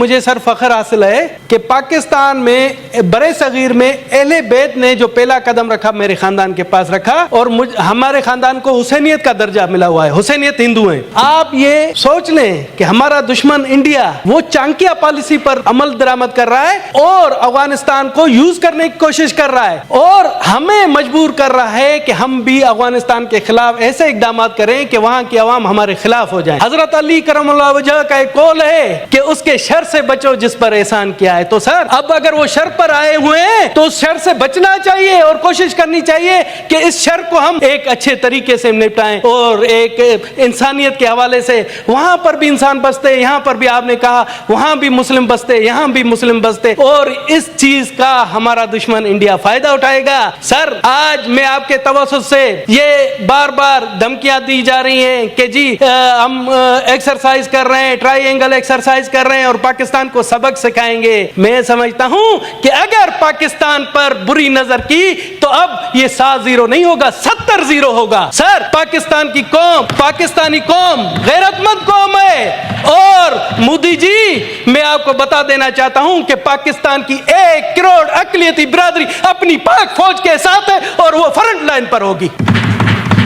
مجھے سر فخر حاصل ہے کہ پاکستان میں برے صغیر میں اہل بیت نے جو پہلا قدم رکھا میرے خاندان کے پاس رکھا، اور ہمارے خاندان کو حسینیت کا درجہ ملا ہوا ہے، حسینیت ہندو ہیں۔ آپ یہ سوچ لیں کہ ہمارا دشمن انڈیا وہ چانکیا پالیسی پر عمل درآمد کر رہا ہے اور افغانستان کو یوز کرنے کی کوشش کر رہا ہے، اور ہمیں مجبور کر رہا ہے کہ ہم بھی افغانستان کے خلاف ایسے اقدامات کریں کہ وہاں کی عوام ہمارے خلاف ہو جائیں۔ حضرت علی کرم اللہ وجہ کا ایک قول ہے کہ اس کے شر سے بچو جس پر احسان کیا ہے۔ تو سر اب اگر وہ شر پر آئے ہوئے ہیں تو اس شر سے بچنا چاہیے اور کوشش کرنی چاہیے کہ اس شر کو ہم ایک اچھے طریقے سے نپٹائیں، اور ایک انسانیت کے حوالے سے وہاں پر بھی انسان بستے، یہاں پر بھی آپ نے کہا وہاں بھی مسلم بستے، یہاں بھی مسلم بستے، اور اس چیز کا ہمارا دشمن انڈیا فائدہ اٹھائے گا۔ سر آج میں آپ کے توسط سے یہ بار بار دھمکیاں دی جا رہی ہیں کہ جی ہم ایکسرسائز کر رہے ہیں، ٹرائی اینگل ایکسرسائز کر رہے ہیں اور پاکستان کو سبق سکھائیں گے۔ میں سمجھتا ہوں کہ اگر پاکستان پر بری نظر کی تو اب یہ 7-0 نہیں ہوگا، 70-0 ہوگا۔ سر پاکستان کی قوم، پاکستانی قوم غیرت مند قوم ہے، اور مودی جی میں آپ کو بتا دینا چاہتا ہوں کہ پاکستان کی 1 کروڑ اقلیتی برادری اپنی پاک فوج کے ساتھ ہے اور وہ فرنٹ لائن پر ہوگی۔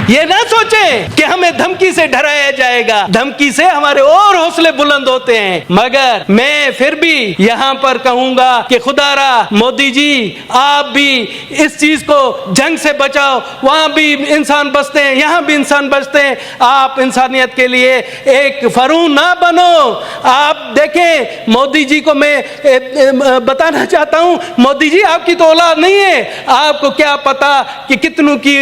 یہ نہ سوچیں کہ ہمیں دھمکی سے ڈرایا جائے گا، دھمکی سے ہمارے اور حوصلے بلند ہوتے ہیں، مگر میں پھر بھی یہاں پر کہوں گا کہ خدا را مودی جی آپ بھی اس چیز کو جنگ سے بچاؤ، وہاں بھی انسان بستے ہیں، یہاں بھی انسان بستے ہیں، آپ انسانیت کے لیے ایک فرعون نہ بنو۔ آپ دیکھیں مودی جی کو میں بتانا چاہتا ہوں، مودی جی آپ کی تو اولاد نہیں ہے، آپ کو کیا پتا کہ کتنوں کی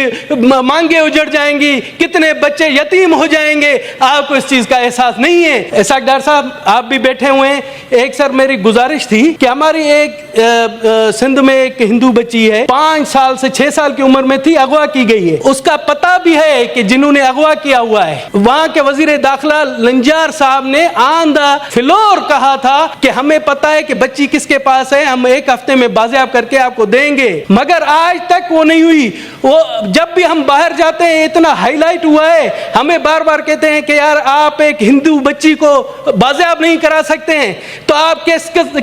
مانگیں اجڑ جائیں گی، کتنے بچے یتیم ہو جائیں گے، آپ کو اس چیز کا احساس نہیں ہے۔ ایسا ڈاکٹر صاحب آپ بھی بیٹھے ہوئے ہیں، ایک سر میری گزارش تھی کہ ہماری ایک سندھ میں ایک ہندو بچی ہے، 5 سال سے 6 سال کی عمر میں تھی، اغوا کی گئی ہے، اس کا پتہ بھی ہے کہ جنہوں نے اغوا کیا ہوا ہے۔ وہاں کے وزیر داخلہ لنجار صاحب نے آن دا فلور کہا تھا کہ ہمیں پتہ ہے کہ بچی کس کے پاس ہے، ہم 1 ہفتے میں بازیاب کر کے آپ کو دیں گے، مگر آج تک وہ نہیں ہوئی۔ وہ جب بھی ہم باہر جاتے ہیں اتنا ہائی لائٹ ہوا ہے، ہمیں بار بار کہتے ہیں کہ یار آپ ایک ہندو بچی کو بازیاب نہیں کرا سکتے ہیں، تو آپ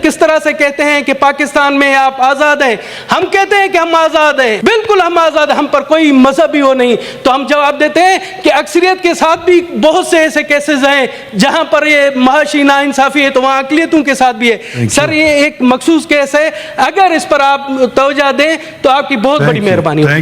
کس طرح سے کہتے ہیں کہ پاکستان میں آپ آزاد ہیں؟ ہم کہتے ہیں کہ ہم آزاد ہیں، بالکل ہم آزاد ہیں، ہم پر کوئی مذہبی وہ نہیں۔ تو ہم جواب دیتے ہیں کہ اکثریت کے ساتھ بھی بہت سے ایسے کیسز ہیں جہاں پر یہ معاشی ناانصافی ہے، تو وہاں اقلیتوں کے ساتھ بھی ہے۔ سر یہ ایک مخصوص کیس ہے، اگر اس پر آپ توجہ دیں تو آپ کی بہت بڑی مہربانی ہوگی۔